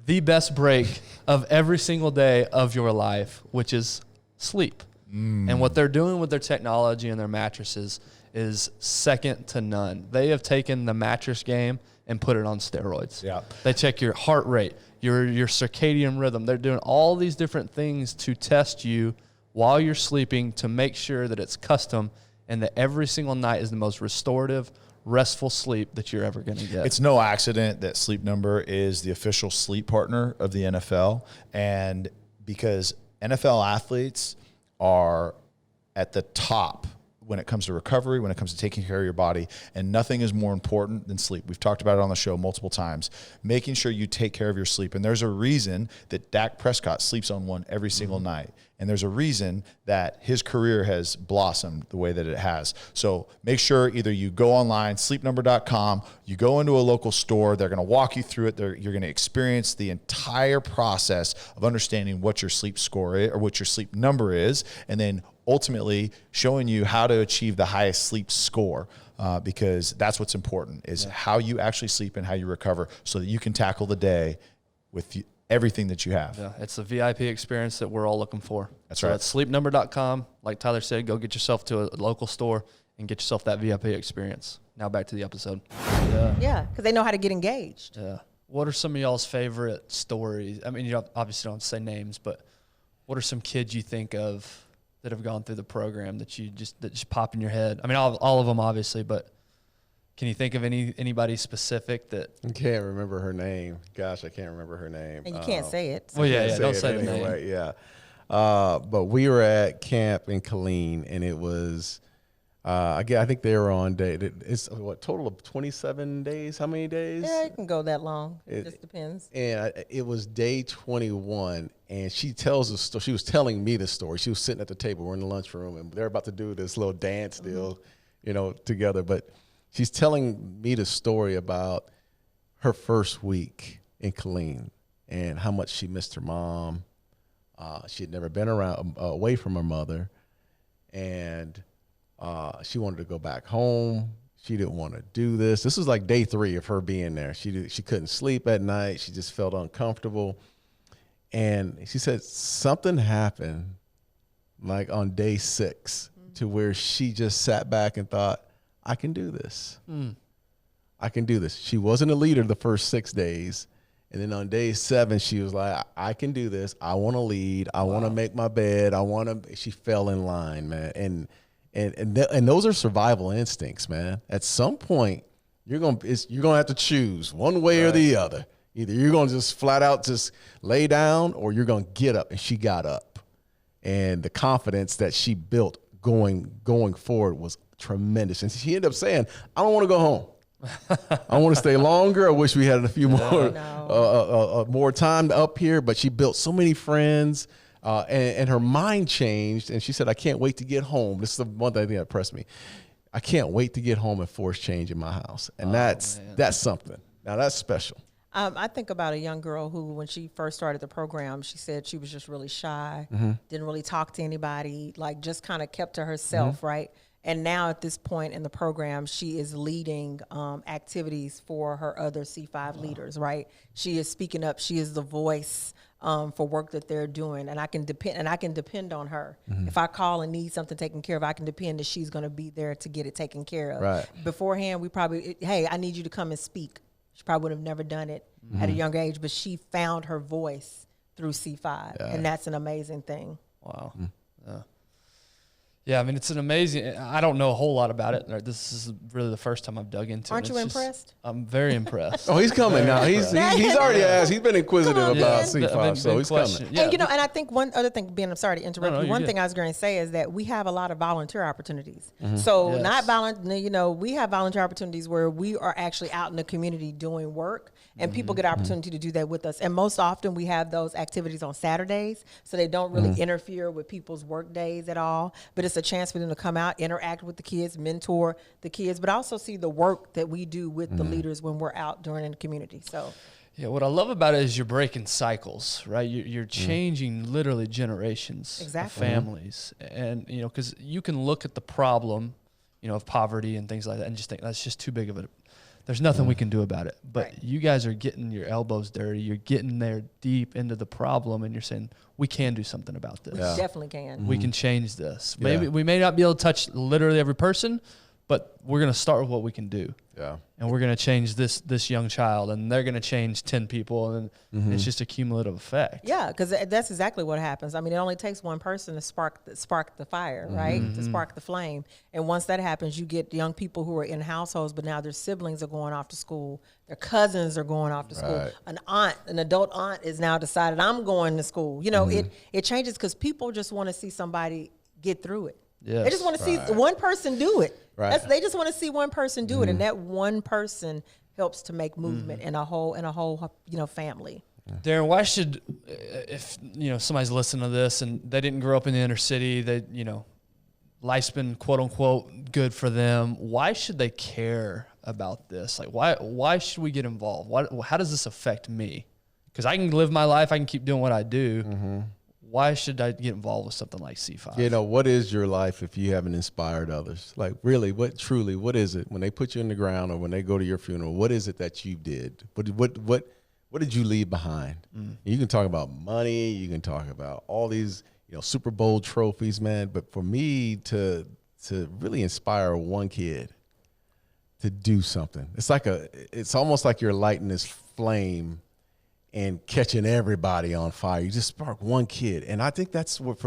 the best break of every single day of your life, which is sleep. And what they're doing with their technology and their mattresses is second to none. They have taken the mattress game and put it on steroids. Yeah. They check your heart rate, your circadian rhythm. They're doing all these different things to test you while you're sleeping to make sure that it's custom and that every single night is the most restorative, restful sleep that you're ever going to get. It's no accident that Sleep Number is the official sleep partner of the NFL. And because NFL athletes are at the top when it comes to recovery, when it comes to taking care of your body, and nothing is more important than sleep. We've talked about it on the show multiple times, making sure you take care of your sleep. And there's a reason that Dak Prescott sleeps on one every single night. And there's a reason that his career has blossomed the way that it has. So make sure either you go online, sleepnumber.com, you go into a local store, they're going to walk you through it. You're going to experience the entire process of understanding what your sleep score is or what your sleep number is, and then ultimately showing you how to achieve the highest sleep score, because that's what's important is how you actually sleep and how you recover so that you can tackle the day with everything that you have. Yeah, it's the VIP experience that we're all looking for. That's so right. That's sleepnumber.com. Like Tyler said, go get yourself to a local store and get yourself that VIP experience. Now back to the episode. Yeah, because they know how to get engaged. Yeah. What are some of y'all's favorite stories? I mean, you obviously don't say names, but what are some kids you think of that have gone through the program that just pop in your head? I mean, all of them obviously, but can you think of anybody specific that? I can't remember her name. Gosh, I can't remember her name. And you can't say it. Well, yeah, don't it say the name. anyway, yeah. But we were at camp in Killeen, and it was, I think they were on day. It's what total of 27 days? How many days? Yeah, it can go that long. It just depends. And it was day 21, and she tells the story. She was telling me the story. She was sitting at the table. We're in the lunchroom, and they're about to do this little dance deal, together. But she's telling me the story about her first week in Killeen and how much she missed her mom. She had never been away from her mother, and she wanted to go back home. She didn't want to do this. This was like day 3 of her being there. She couldn't sleep at night. She just felt uncomfortable. And she said something happened like on day 6 to where she just sat back and thought, I can do this. I can do this. She wasn't a leader the first 6 days. And then on day 7, she was like, I can do this. I want to lead. I want to make my bed. She fell in line, man. And those are survival instincts, man. At some point, you're gonna have to choose one way or the other. Either you're gonna just flat out just lay down, or you're gonna get up. And she got up, and the confidence that she built going forward was tremendous. And she ended up saying, "I don't want to go home. I want to stay longer. I wish we had a few more time up here." But she built so many friends. And her mind changed, and she said, I can't wait to get home. This is the one thing that impressed me. I can't wait to get home and force change in my house. And that's something. Now, that's special. I think about a young girl who, when she first started the program, she said she was just really shy, didn't really talk to anybody, like just kind of kept to herself, right? And now at this point in the program, she is leading activities for her other C5 leaders, right? She is speaking up. She is the voice for work that they're doing, and I can depend on her. If I call and need something taken care of, I can depend that she's going to be there to get it taken care of. Right. Beforehand, we probably, hey, I need you to come and speak. She probably would have never done it at a younger age, but she found her voice through C5, and that's an amazing thing. Wow. Yeah, I mean, it's an amazing. I don't know a whole lot about it. This is really the first time I've dug into it. Aren't you impressed? I'm very impressed. Oh, he's coming now. He's already asked. He's been inquisitive about C5, so he's coming. Yeah. And and I think one other thing, Ben, I'm sorry to interrupt you. One good. thing I was going to say is that we have a lot of volunteer opportunities. So Yes. not volunteer, we have volunteer opportunities where we are actually out in the community doing work, and people get opportunity to do that with us. And most often we have those activities on Saturdays, so they don't really interfere with people's work days at all. But it's a chance for them to come out, interact with the kids, mentor the kids, but also see the work that we do with the leaders when we're out during in the community. So, yeah, what I love about it is you're breaking cycles, right? You're changing literally generations of families, and because you can look at the problem, of poverty and things like that, and just think that's just too big of a. There's nothing we can do about it. But you guys are getting your elbows dirty. You're getting there deep into the problem, and you're saying, we can do something about this. we definitely can. We can change this. Maybe we may not be able to touch literally every person, but we're going to start with what we can do. Yeah. And we're going to change this young child, and they're going to change 10 people, and it's just a cumulative effect. Yeah, because that's exactly what happens. I mean, it only takes one person to spark the fire, right? To spark the flame. And once that happens, you get young people who are in households, but now their siblings are going off to school. Their cousins are going off to school. An adult aunt is now decided, I'm going to school. It changes because people just want to see somebody get through it. Yes. They just want to see one person do it. Right. They just want to see one person do it, and that one person helps to make movement in a whole family. Darren, why should, if somebody's listening to this and they didn't grow up in the inner city, life's been quote unquote good for them, why should they care about this? Like, why should we get involved? How does this affect me? Because I can live my life, I can keep doing what I do. Why should I get involved with something like C5? What is your life if you haven't inspired others? Like, really, what is it when they put you in the ground or when they go to your funeral? What is it that you did? What did you leave behind? You can talk about money. You can talk about all these, Super Bowl trophies, man. But for me to really inspire one kid to do something, it's almost like you're lighting this flame and catching everybody on fire. You just spark one kid. And I think that's what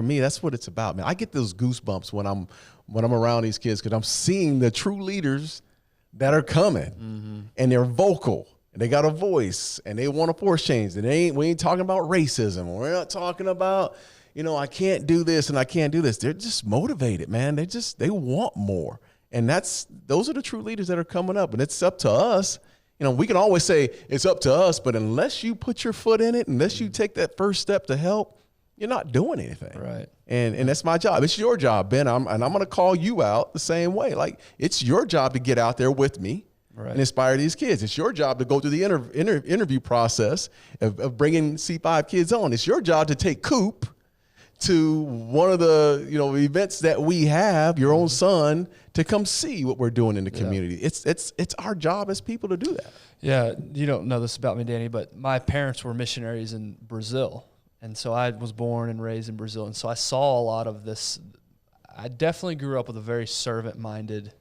it's about, man. I get those goosebumps when I'm around these kids because I'm seeing the true leaders that are coming and they're vocal and they got a voice and they want to force change. And we ain't talking about racism. We're not talking about, I can't do this and I can't do this. They're just motivated, man. They want more. And those are the true leaders that are coming up, and it's up to us. We can always say it's up to us, but unless you put your foot in it, unless you take that first step to help, you're not doing anything. Right. And that's my job. It's your job, Ben. I'm going to call you out the same way. Like, it's your job to get out there with me and inspire these kids. It's your job to go through the interview process of bringing C5 kids on. It's your job to take Coop to one of the events that we have, your own son, to come see what we're doing in the community. It's our job as people to do that. Yeah, you don't know this about me, Danny, but my parents were missionaries in Brazil, and so I was born and raised in Brazil, and so I saw a lot of this. I definitely grew up with a very servant-minded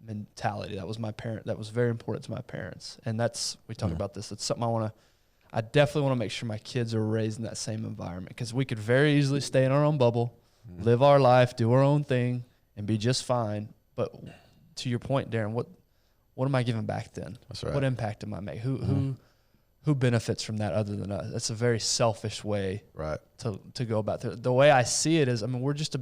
mentality. That was my parent. That was very important to my parents, and we talk about this. It's something I definitely want to make sure my kids are raised in that same environment, because we could very easily stay in our own bubble, live our life, do our own thing, and be just fine. But to your point, Darren, what am I giving back then? That's right. What impact am I making? Who benefits from that other than us? That's a very selfish way to go about it. The way I see it is, we're just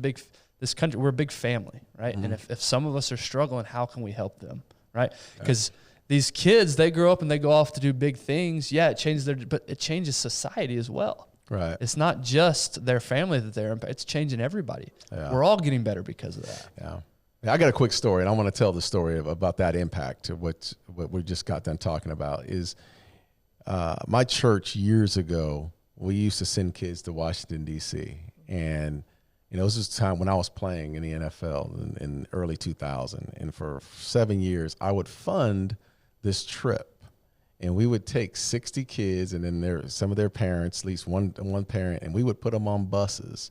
this country, we're a big family, right? And if some of us are struggling, how can we help them, right? Because these kids, they grow up and they go off to do big things. Yeah, it changes but it changes society as well. Right. It's not just their family that it's changing everybody. Yeah. We're all getting better because of that. Yeah. I got a quick story, and I want to tell the story about that impact. What we just got done talking about is my church years ago. We used to send kids to Washington, D.C., and this was the time when I was playing in the NFL in early 2000, and for 7 years I would fund this trip, and we would take 60 kids and then some of their parents, at least one parent, and we would put them on buses,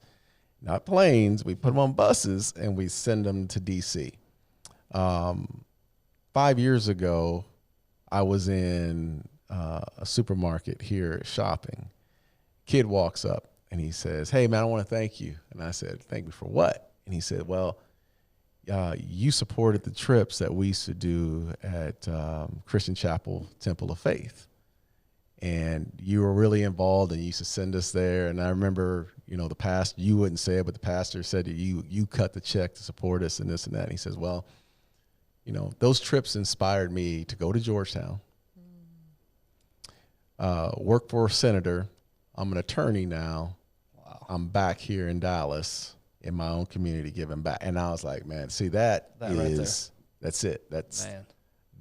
not planes. We put them on buses and we send them to DC. 5 years ago, I was in a supermarket here shopping. Kid walks up and he says, "Hey man, I want to thank you." And I said, "Thank me for what?" And he said, well, you supported the trips that we used to do at Christian Chapel Temple of Faith. And you were really involved and you used to send us there. And I remember, the pastor, you wouldn't say it, but the pastor said that you cut the check to support us and this and that. And he says, well, those trips inspired me to go to Georgetown, work for a senator. I'm an attorney now. Wow. I'm back here in Dallas in my own community giving back. And I was like, man, see, that's it.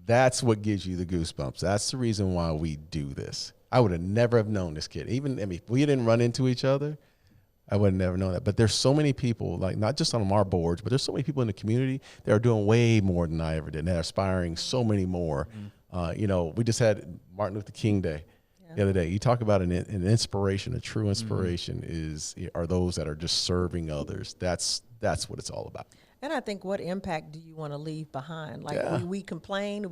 That's what gives you the goosebumps. That's the reason why we do this. I would have never have known this kid. If we didn't run into each other, I would have never known that. But there's so many people, like not just on our boards, but there's so many people in the community that are doing way more than I ever did. And they're aspiring so many more. We just had Martin Luther King Day the other day. You talk about an inspiration, a true inspiration are those that are just serving others. That's what it's all about. And I think, what impact do you want to leave behind? Like we complain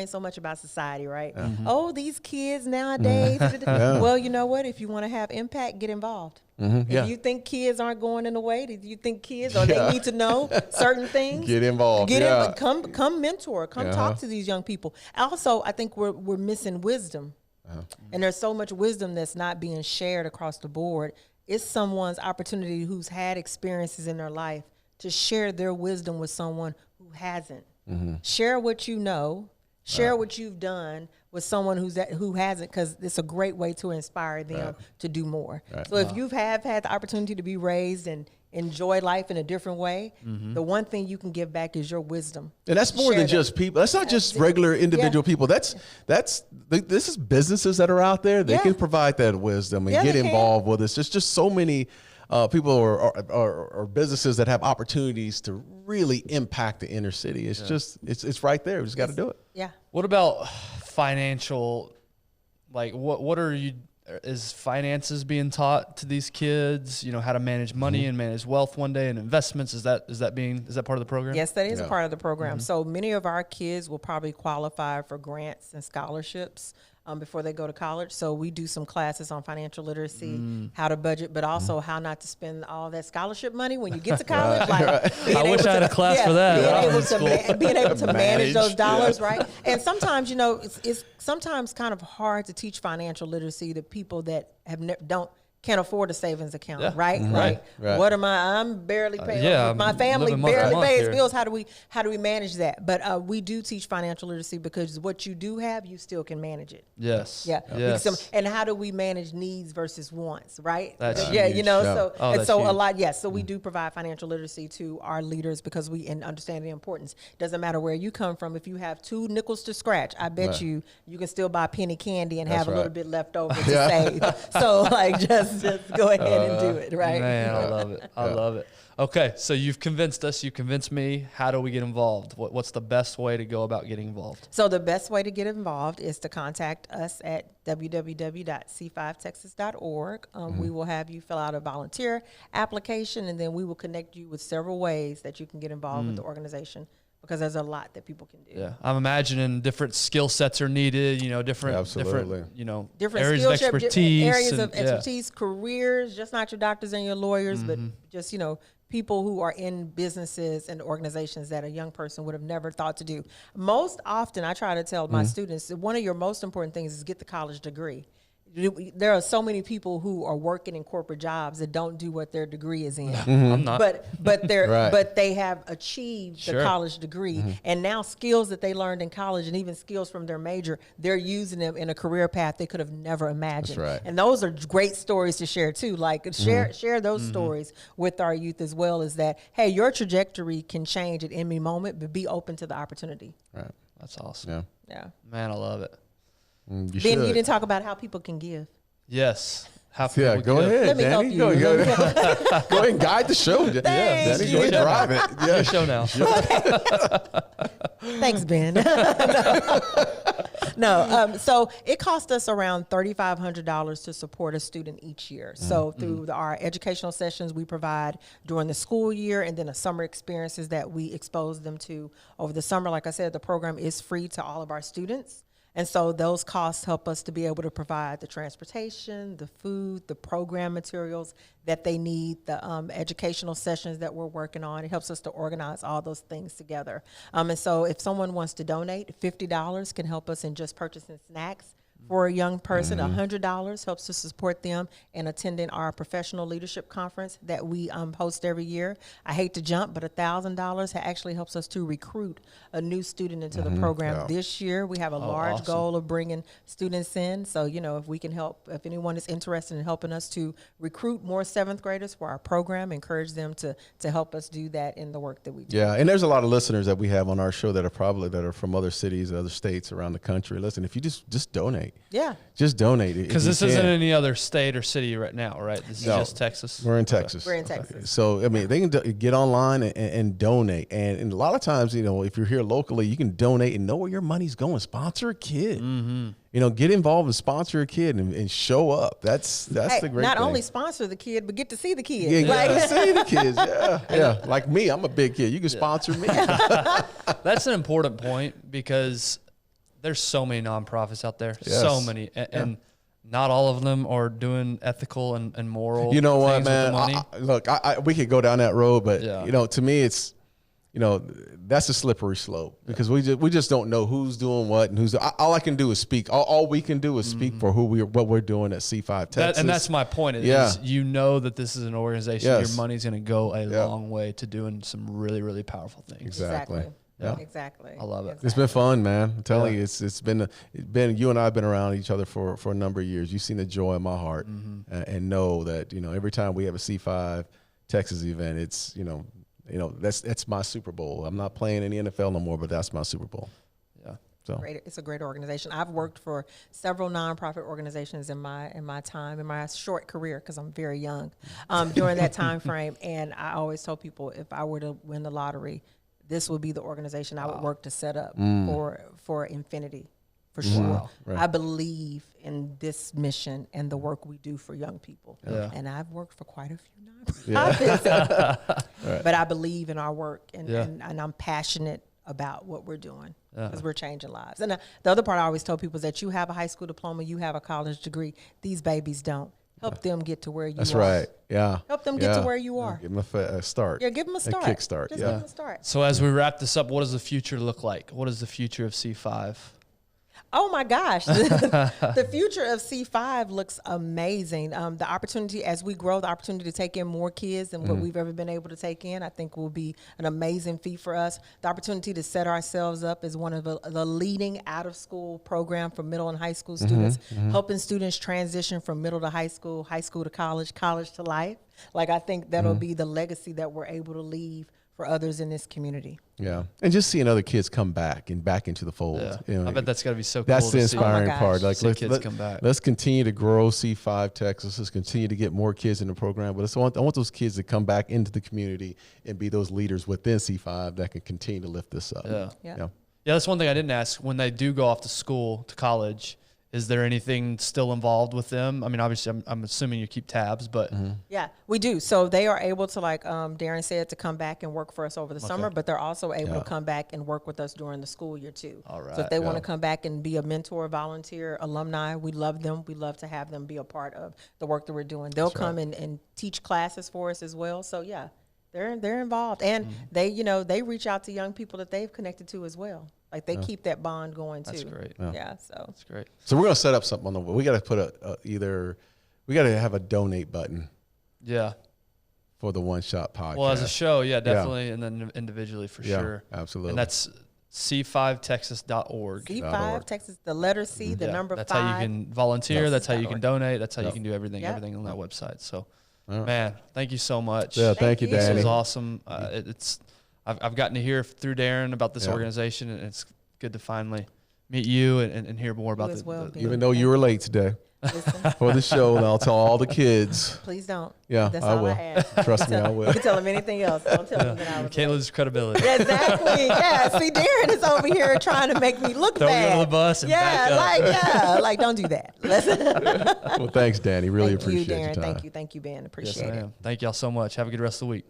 so much about society, right? Oh, these kids nowadays. Well, you know what? If you want to have impact, get involved. If you think kids aren't going in the way, do you think kids or they need to know certain things? Get involved. Come mentor. Come talk to these young people. Also, I think we're missing wisdom, and there's so much wisdom that's not being shared across the board. It's someone's opportunity who's had experiences in their life to share their wisdom with someone who hasn't. Share what you know, share what you've done with someone who hasn't, because it's a great way to inspire them to do more. So if you have had the opportunity to be raised and enjoy life in a different way, the one thing you can give back is your wisdom. And that's more than just people. That's not just regular individual people. This is businesses that are out there. They can provide that wisdom and get involved with us. There's just so many people or businesses that have opportunities to really impact the inner city. It's just, it's right there. We just got to do it. Yeah. What about financial, like is finances being taught to these kids, how to manage money and manage wealth one day and investments? Is that part of the program? Yes, that is a part of the program. So many of our kids will probably qualify for grants and scholarships before they go to college. So we do some classes on financial literacy, how to budget, but also how not to spend all that scholarship money when you get to college. I wish I had a class for that. Being able to manage those dollars, right? And sometimes, it's sometimes kind of hard to teach financial literacy to people that can't afford a savings account, right? Like, what am I'm barely paying. My family barely pays bills. How do we manage that? But we do teach financial literacy, because what you do have, you still can manage it. Yes. Yeah. Yes. And how do we manage needs versus wants, right? That's huge. Huge. So huge. a lot. Yes. So we do provide financial literacy to our leaders, because we understand the importance. Doesn't matter where you come from. If you have 2 nickels to scratch, I bet you can still buy penny candy and have a little bit left over to save. So just go ahead and do it, right? Man, I love it. I love it. Okay, so you've convinced us. You convinced me. How do we get involved? What's the best way to go about getting involved? So the best way to get involved is to contact us at www.c5texas.org. We will have you fill out a volunteer application, and then we will connect you with several ways that you can get involved with the organization, because there's a lot that people can do. Yeah, I'm imagining different skill sets are needed. Different areas skill of expertise, areas of expertise, careers. Just not your doctors and your lawyers, but just people who are in businesses and organizations that a young person would have never thought to do. Most often, I try to tell my students that one of your most important things is get the college degree. There are so many people who are working in corporate jobs that don't do what their degree is in. I'm not. But they have achieved the college degree, and now skills that they learned in college, and even skills from their major, they're using them in a career path they could have never imagined. That's right. And those are great stories to share too. Like share those stories with our youth as well, as that, hey, your trajectory can change at any moment, but be open to the opportunity. Right. That's awesome. Yeah. Man, I love it. You didn't talk about how people can give. Yes. Go ahead, Let me help Dani. you. Go ahead and guide the show. Dani, go ahead and drive it. Your show now. Thanks, Ben. So it cost us around $3,500 to support a student each year. So through our educational sessions we provide during the school year, and then the summer experiences that we expose them to over the summer. Like I said, the program is free to all of our students. And so those costs help us to be able to provide the transportation, the food, the program materials that they need, the educational sessions that we're working on. It helps us to organize all those things together. And so if someone wants to donate, $50 can help us in just purchasing snacks for a young person. $100 helps to support them in attending our professional leadership conference that we host every year. I hate to jump, but $1,000 actually helps us to recruit a new student into the program. This year, we have a large goal of bringing students in. So, you know, if we can help, if anyone is interested in helping us to recruit more 7th graders for our program, encourage them to help us do that in the work that we do. Yeah, and there's a lot of listeners that we have on our show that are from other cities, other states around the country. Listen, if you just donate. Yeah. Just donate it. Because this isn't any other state or city right now, right? This is just Texas. We're in Texas. We're in Texas. So, I mean, they can get online and donate. And a lot of times, you know, if you're here locally, you can donate and know where your money's going. Sponsor a kid. You know, get involved and sponsor a kid and show up. That's the great thing. Not only sponsor the kid, but get to see the kid. Yeah, get to see the kids. Yeah, yeah. Like me, I'm a big kid. You can sponsor me. That's an important point because there's so many nonprofits out there, so many, and not all of them are doing ethical and moral. You know what, things man? with the money. Look, we could go down that road, but Yeah. you know, to me, it's, you know, that's a slippery slope because we just don't know who's doing what and who's. All I can do is speak. All we can do is speak for what we're doing at C5 Texas. And that's my point. Is you know that this is an organization. Your money's going to go a long way to doing some really, really powerful things. Exactly. Yeah. Exactly. I love it. Exactly. It's been fun, man. I'm telling you, it's been you and I have been around each other for a number of years. You've seen the joy in my heart, and know that, you know, every time we have a C5 Texas event, it's you know that's my Super Bowl. I'm not playing in the NFL no more, but that's my Super Bowl. Yeah. So it's a great organization. I've worked for several nonprofit organizations in my short career, because I'm very young, during that time frame. And I always told people, if I were to win the lottery, this would be the organization I would work to set up for infinity, for sure. Right. I believe in this mission and the work we do for young people. Yeah. And I've worked for quite a few nonprofits, but I believe in our work, and I'm passionate about what we're doing, because we're changing lives. And the other part I always tell people is that you have a high school diploma, you have a college degree. These babies don't. Help them get to where you are. that's right. Yeah. Help them get to where you are. Give them a start. Yeah, give them a start. A kickstart. Just give them a start. So as we wrap this up, what does the future look like? What is the future of C5? Oh my gosh, the future of C5 looks amazing. The opportunity, as we grow, the opportunity to take in more kids than what we've ever been able to take in, I think will be an amazing feat for us. The opportunity to set ourselves up as one of the leading out-of-school program for middle and high school students, helping students transition from middle to high school to college, college to life. Like, I think that'll be the legacy that we're able to leave for others in this community. Yeah, and just seeing other kids come back into the fold. Yeah. You know, I bet that's got to be so cool. that's the to see. inspiring part. Like, See kids come back. Let's continue to grow C5 Texas. Let's continue to get more kids in the program. But I want those kids to come back into the community and be those leaders within C5 that can continue to lift this up. Yeah, that's one thing I didn't ask. When they do go off to school, to college, is there anything still involved with them? I mean, obviously, I'm assuming you keep tabs, but Yeah, we do. So they are able to, like Darren said, to come back and work for us over the summer, but they're also able to come back and work with us during the school year too. All right. So if they want to come back and be a mentor, volunteer, alumni, we love them. We love to have them be a part of the work that we're doing. They'll come and teach classes for us as well. So yeah, they're involved, and they reach out to young people that they've connected to as well. Like, they keep that bond going too. That's great. Yeah, so That's great. So we're gonna set up something on the. We got to put we got to have a donate button Yeah. for the One Shot podcast. Well, as a show, definitely, and then individually for Yeah, sure. absolutely. And that's c5texas.org. C5 Texas, the letter C, the number That's 5. how you can volunteer. That's how you can donate. That's how you can do everything Yep. on that website. So, man, thank you so much. Yeah, thank you, you. This Danny. was awesome. I've gotten to hear through Darren about this organization, and it's good to finally meet you and hear more about as well, Ben. Even though you were late today Listen, for the show, and I'll tell all the kids. please don't. Yeah, That's I all will. I ask. Trust me, I will. You can tell them anything else. Don't tell them that I was Can't late. lose credibility. Exactly. Yeah. See, Darren is over here trying to make me look Throw you bad. under the bus and back up. like don't do that. Listen. Well, thanks, Danny. Really Thank you, appreciate Darren. your time. Thank you, Ben. Yes, Appreciate it. ma'am. Thank y'all so much. Have a good rest of the week.